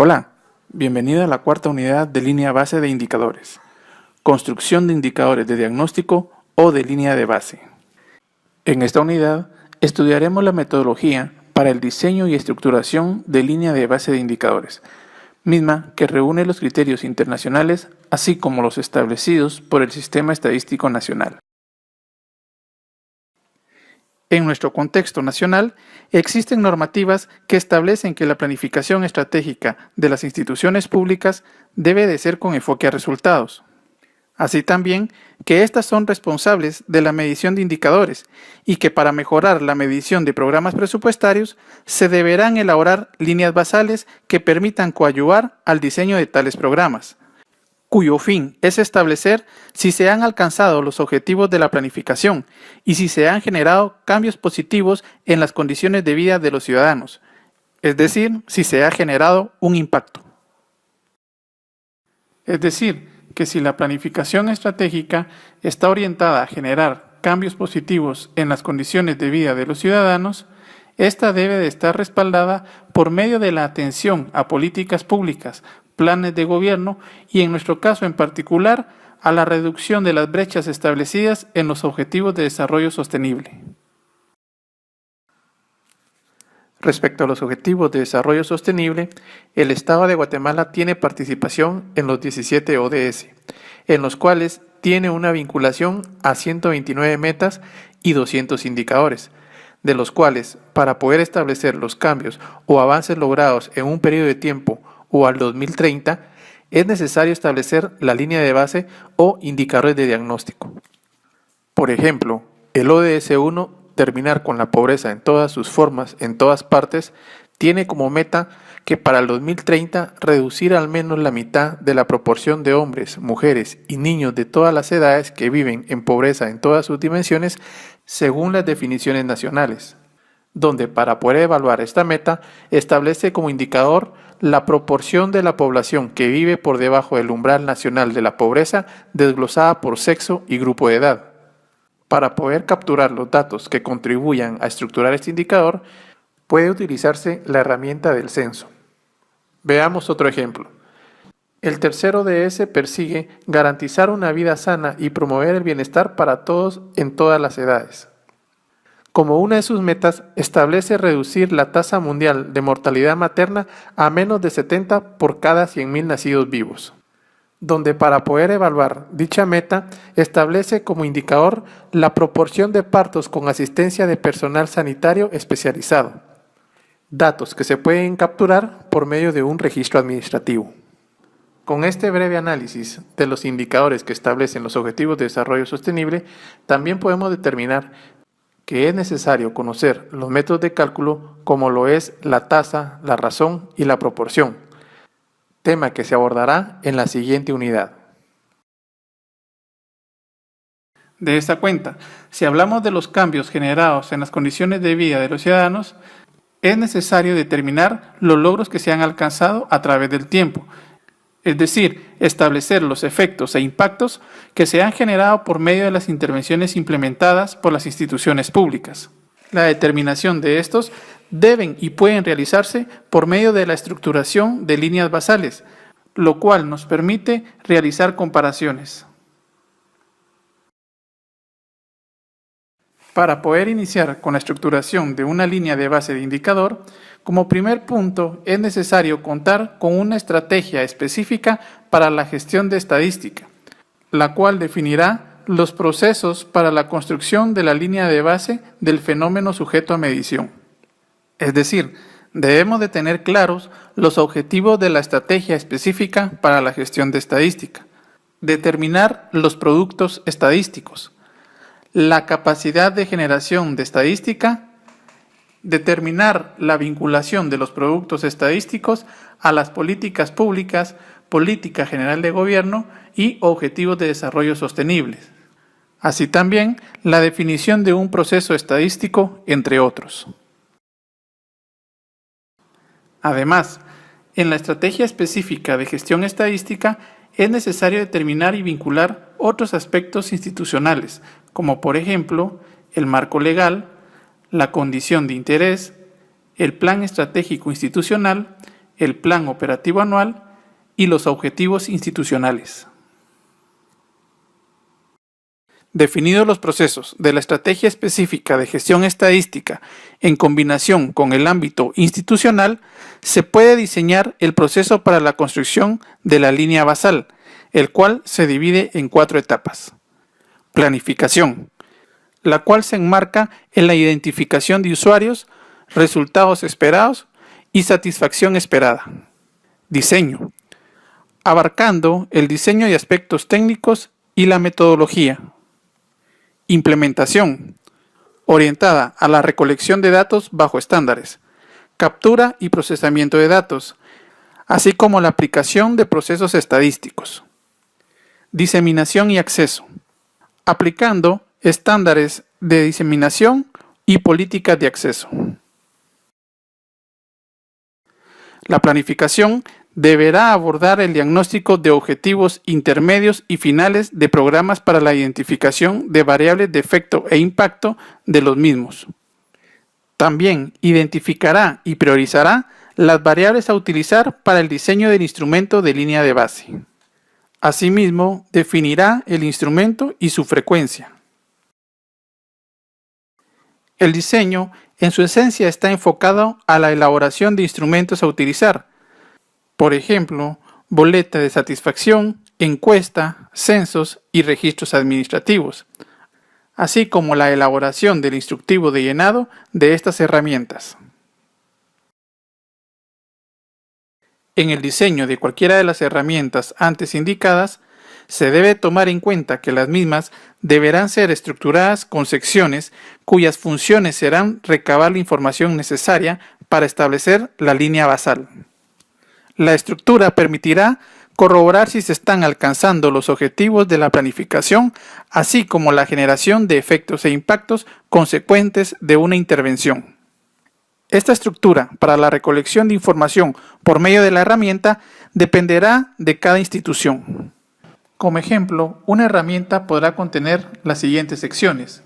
Hola, bienvenida a la cuarta unidad de línea base de indicadores. Construcción de indicadores de diagnóstico o de línea de base. En esta unidad estudiaremos la metodología para el diseño y estructuración de línea de base de indicadores, misma que reúne los criterios internacionales así como los establecidos por el Sistema Estadístico Nacional. En nuestro contexto nacional, existen normativas que establecen que la planificación estratégica de las instituciones públicas debe de ser con enfoque a resultados. Así también que éstas son responsables de la medición de indicadores y que para mejorar la medición de programas presupuestarios se deberán elaborar líneas basales que permitan coadyuvar al diseño de tales programas, cuyo fin es establecer si se han alcanzado los objetivos de la planificación y si se han generado cambios positivos en las condiciones de vida de los ciudadanos, es decir, si se ha generado un impacto. Es decir, que si la planificación estratégica está orientada a generar cambios positivos en las condiciones de vida de los ciudadanos, esta debe de estar respaldada por medio de la atención a políticas públicas, planes de gobierno y, en nuestro caso en particular, a la reducción de las brechas establecidas en los Objetivos de Desarrollo Sostenible. Respecto a los Objetivos de Desarrollo Sostenible, el Estado de Guatemala tiene participación en los 17 ODS, en los cuales tiene una vinculación a 129 metas y 200 indicadores, de los cuales, para poder establecer los cambios o avances logrados en un periodo de tiempo o al 2030, es necesario establecer la línea de base o indicadores de diagnóstico. Por ejemplo, el ODS 1, terminar con la pobreza en todas sus formas, en todas partes, tiene como meta que para el 2030 reducir al menos la mitad de la proporción de hombres, mujeres y niños de todas las edades que viven en pobreza en todas sus dimensiones según las definiciones nacionales, donde para poder evaluar esta meta establece como indicador la proporción de la población que vive por debajo del umbral nacional de la pobreza desglosada por sexo y grupo de edad. Para poder capturar los datos que contribuyan a estructurar este indicador, puede utilizarse la herramienta del censo. Veamos otro ejemplo. El tercer ODS persigue garantizar una vida sana y promover el bienestar para todos en todas las edades. Como una de sus metas, establece reducir la tasa mundial de mortalidad materna a menos de 70 por cada 100.000 nacidos vivos, donde para poder evaluar dicha meta, establece como indicador la proporción de partos con asistencia de personal sanitario especializado, datos que se pueden capturar por medio de un registro administrativo. Con este breve análisis de los indicadores que establecen los Objetivos de Desarrollo Sostenible, también podemos determinar que es necesario conocer los métodos de cálculo como lo es la tasa, la razón y la proporción, tema que se abordará en la siguiente unidad. De esta cuenta, si hablamos de los cambios generados en las condiciones de vida de los ciudadanos, es necesario determinar los logros que se han alcanzado a través del tiempo, es decir, establecer los efectos e impactos que se han generado por medio de las intervenciones implementadas por las instituciones públicas. La determinación de estos deben y pueden realizarse por medio de la estructuración de líneas basales, lo cual nos permite realizar comparaciones. Para poder iniciar con la estructuración de una línea de base de indicador, como primer punto es necesario contar con una estrategia específica para la gestión de estadística, la cual definirá los procesos para la construcción de la línea de base del fenómeno sujeto a medición. Es decir, debemos de tener claros los objetivos de la estrategia específica para la gestión de estadística, determinar los productos estadísticos, la capacidad de generación de estadística, determinar la vinculación de los productos estadísticos a las políticas públicas, política general de gobierno y objetivos de desarrollo sostenibles. Así también la definición de un proceso estadístico, entre otros. Además, en la estrategia específica de gestión estadística es necesario determinar y vincular otros aspectos institucionales, como por ejemplo el marco legal, la condición de interés, el plan estratégico institucional, el Plan Operativo Anual y los objetivos institucionales. Definidos los procesos de la estrategia específica de gestión estadística en combinación con el ámbito institucional, se puede diseñar el proceso para la construcción de la línea basal, el cual se divide en 4 etapas. Planificación, la cual se enmarca en la identificación de usuarios, resultados esperados y satisfacción esperada. Diseño, abarcando el diseño de aspectos técnicos y la metodología. Implementación, orientada a la recolección de datos bajo estándares, captura y procesamiento de datos, así como la aplicación de procesos estadísticos. Diseminación y acceso, aplicando estándares de diseminación y políticas de acceso. La planificación deberá abordar el diagnóstico de objetivos intermedios y finales de programas para la identificación de variables de efecto e impacto de los mismos. También identificará y priorizará las variables a utilizar para el diseño del instrumento de línea de base. Asimismo, definirá el instrumento y su frecuencia. El diseño, en su esencia, está enfocado a la elaboración de instrumentos a utilizar. Por ejemplo, boleta de satisfacción, encuesta, censos y registros administrativos, así como la elaboración del instructivo de llenado de estas herramientas. En el diseño de cualquiera de las herramientas antes indicadas, se debe tomar en cuenta que las mismas deberán ser estructuradas con secciones cuyas funciones serán recabar la información necesaria para establecer la línea basal. La estructura permitirá corroborar si se están alcanzando los objetivos de la planificación, así como la generación de efectos e impactos consecuentes de una intervención. Esta estructura para la recolección de información por medio de la herramienta dependerá de cada institución. Como ejemplo, una herramienta podrá contener las siguientes secciones.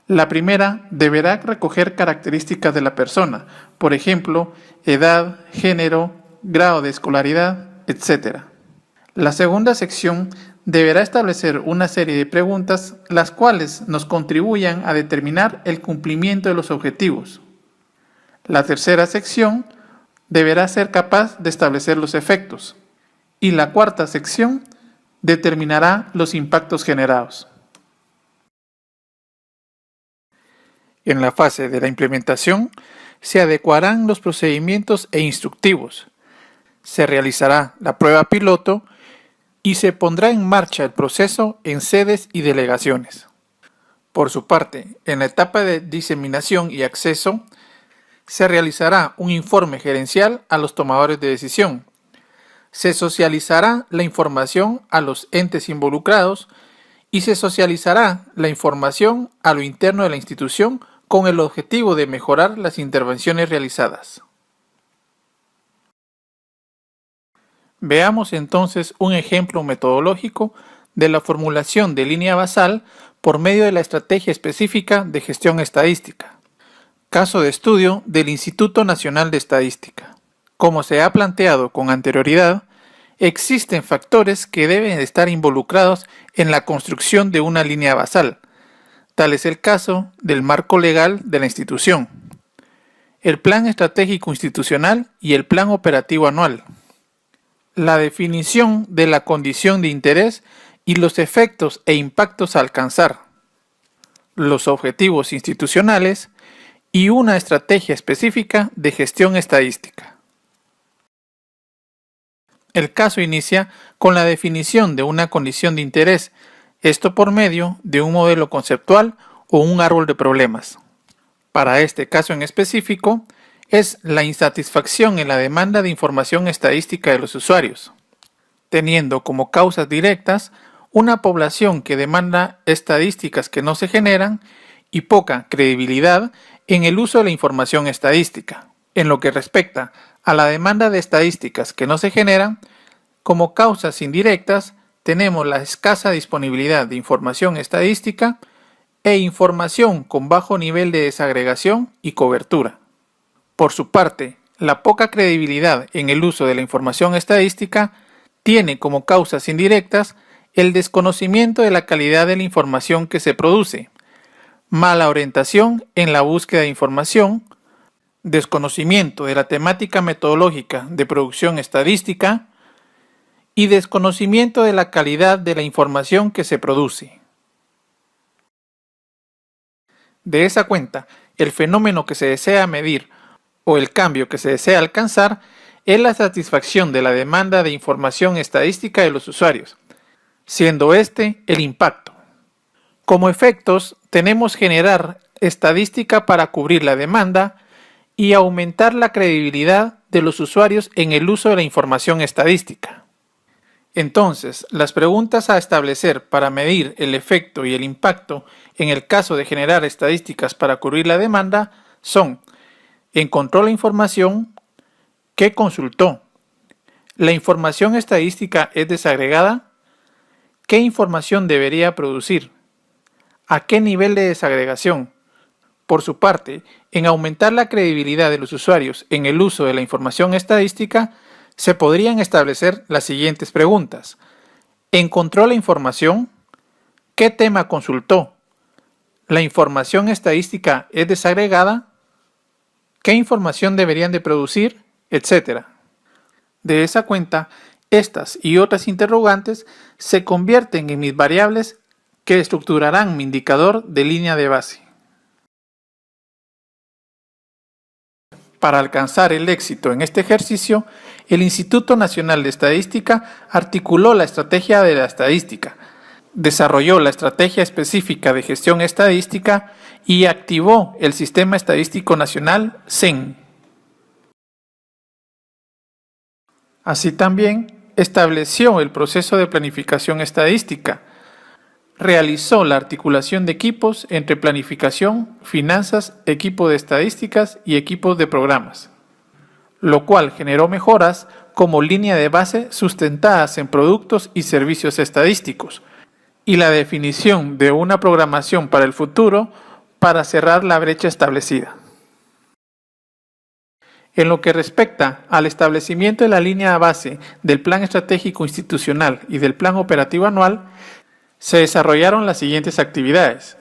La primera deberá recoger características de la persona, por ejemplo, edad, género, grado de escolaridad, etc. La segunda sección deberá establecer una serie de preguntas las cuales nos contribuyan a determinar el cumplimiento de los objetivos. La tercera sección deberá ser capaz de establecer los efectos. Y la cuarta sección determinará los impactos generados. En la fase de la implementación se adecuarán los procedimientos e instructivos. Se realizará la prueba piloto y se pondrá en marcha el proceso en sedes y delegaciones. Por su parte, en la etapa de diseminación y acceso, se realizará un informe gerencial a los tomadores de decisión. Se socializará la información a los entes involucrados y se socializará la información a lo interno de la institución con el objetivo de mejorar las intervenciones realizadas. Veamos entonces un ejemplo metodológico de la formulación de línea basal por medio de la estrategia específica de gestión estadística. Caso de estudio del Instituto Nacional de Estadística. Como se ha planteado con anterioridad, existen factores que deben estar involucrados en la construcción de una línea basal. Tal es el caso del marco legal de la institución, el Plan Estratégico Institucional y el Plan Operativo Anual. La definición de la condición de interés y los efectos e impactos a alcanzar, los objetivos institucionales y una estrategia específica de gestión estadística. El caso inicia con la definición de una condición de interés, esto por medio de un modelo conceptual o un árbol de problemas. Para este caso en específico, es la insatisfacción en la demanda de información estadística de los usuarios, teniendo como causas directas una población que demanda estadísticas que no se generan y poca credibilidad en el uso de la información estadística. En lo que respecta a la demanda de estadísticas que no se generan, como causas indirectas tenemos la escasa disponibilidad de información estadística e información con bajo nivel de desagregación y cobertura. Por su parte, La poca credibilidad en el uso de la información estadística tiene como causas indirectas el desconocimiento de la calidad de la información que se produce, mala orientación en la búsqueda de información, desconocimiento de la temática metodológica de producción estadística y desconocimiento de la calidad de la información que se produce. De esa cuenta, el fenómeno que se desea medir o el cambio que se desea alcanzar es la satisfacción de la demanda de información estadística de los usuarios, siendo este el impacto. Como efectos, tenemos generar estadística para cubrir la demanda y aumentar la credibilidad de los usuarios en el uso de la información estadística. Entonces, las preguntas a establecer para medir el efecto y el impacto en el caso de generar estadísticas para cubrir la demanda son: ¿encontró la información? ¿Qué consultó? ¿La información estadística es desagregada? ¿Qué información debería producir? ¿A qué nivel de desagregación? Por su parte, en aumentar la credibilidad de los usuarios en el uso de la información estadística, se podrían establecer las siguientes preguntas. ¿Encontró la información? ¿Qué tema consultó? ¿La información estadística es desagregada? ¿Qué información deberían de producir? Etcétera. De esa cuenta, estas y otras interrogantes se convierten en mis variables que estructurarán mi indicador de línea de base. Para alcanzar el éxito en este ejercicio, el Instituto Nacional de Estadística articuló la estrategia de la estadística, desarrolló la estrategia específica de gestión estadística y activó el Sistema Estadístico Nacional (SEN). Así también estableció el proceso de planificación estadística, realizó la articulación de equipos entre planificación, finanzas, equipo de estadísticas y equipos de programas, lo cual generó mejoras como línea de base sustentadas en productos y servicios estadísticos y la definición de una programación para el futuro para cerrar la brecha establecida. En lo que respecta al establecimiento de la línea base del Plan Estratégico Institucional y del Plan Operativo Anual, se desarrollaron las siguientes actividades: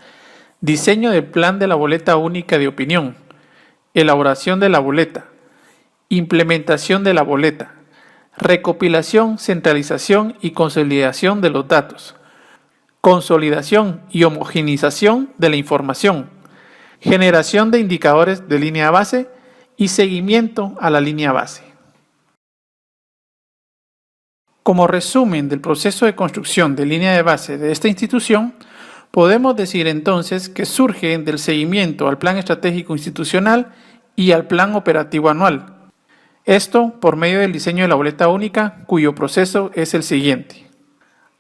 diseño del plan de la boleta única de opinión, elaboración de la boleta, implementación de la boleta, recopilación, centralización y consolidación de los datos, consolidación y homogeneización de la información, generación de indicadores de línea base y seguimiento a la línea base. Como resumen del proceso de construcción de línea de base de esta institución, podemos decir entonces que surge del seguimiento al Plan Estratégico Institucional y al Plan Operativo Anual. Esto por medio del diseño de la boleta única, cuyo proceso es el siguiente.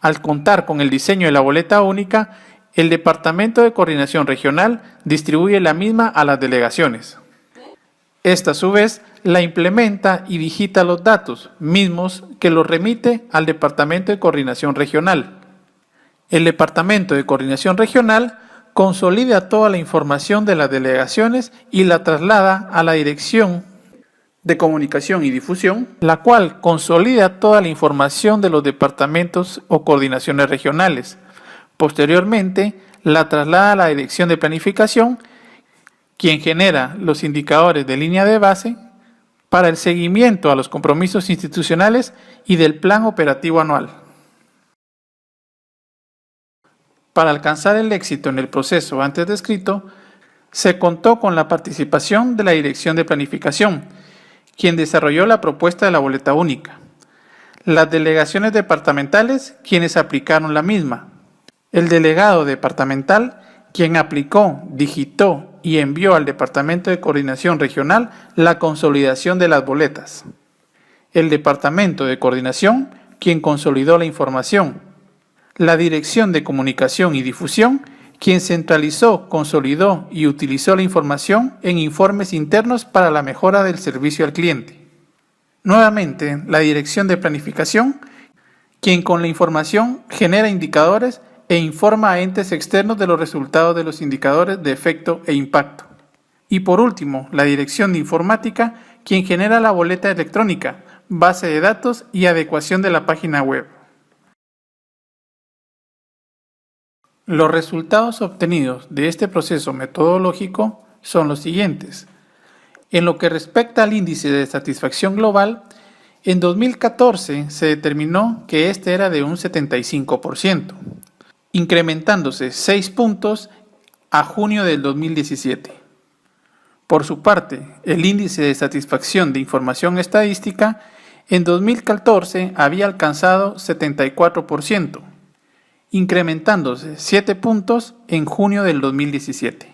Al contar con el diseño de la boleta única, el Departamento de Coordinación Regional distribuye la misma a las delegaciones. Esta, a su vez, la implementa y digita los datos mismos que los remite al Departamento de Coordinación Regional. El Departamento de Coordinación Regional consolida toda la información de las delegaciones y la traslada a la Dirección de Comunicación y Difusión, la cual consolida toda la información de los departamentos o coordinaciones regionales. Posteriormente, la traslada a la Dirección de Planificación, quien genera los indicadores de línea de base para el seguimiento a los compromisos institucionales y del Plan Operativo Anual. Para alcanzar el éxito en el proceso antes descrito, se contó con la participación de la Dirección de Planificación, quien desarrolló la propuesta de la boleta única, las delegaciones departamentales, quienes aplicaron la misma, el delegado departamental, quien aplicó, digitó y envió al Departamento de Coordinación Regional la consolidación de las boletas, el Departamento de Coordinación, quien consolidó la información, la Dirección de Comunicación y Difusión, quien centralizó, consolidó y utilizó la información en informes internos para la mejora del servicio al cliente. Nuevamente, la Dirección de Planificación, quien con la información genera indicadores e informa a entes externos de los resultados de los indicadores de efecto e impacto. Y por último, la Dirección de Informática, quien genera la boleta electrónica, base de datos y adecuación de la página web. Los resultados obtenidos de este proceso metodológico son los siguientes. En lo que respecta al índice de satisfacción global, en 2014 se determinó que este era de un 75%, incrementándose 6 puntos a junio del 2017. Por su parte, el índice de satisfacción de información estadística en 2014 había alcanzado 74%, incrementándose 7 puntos en junio del 2017.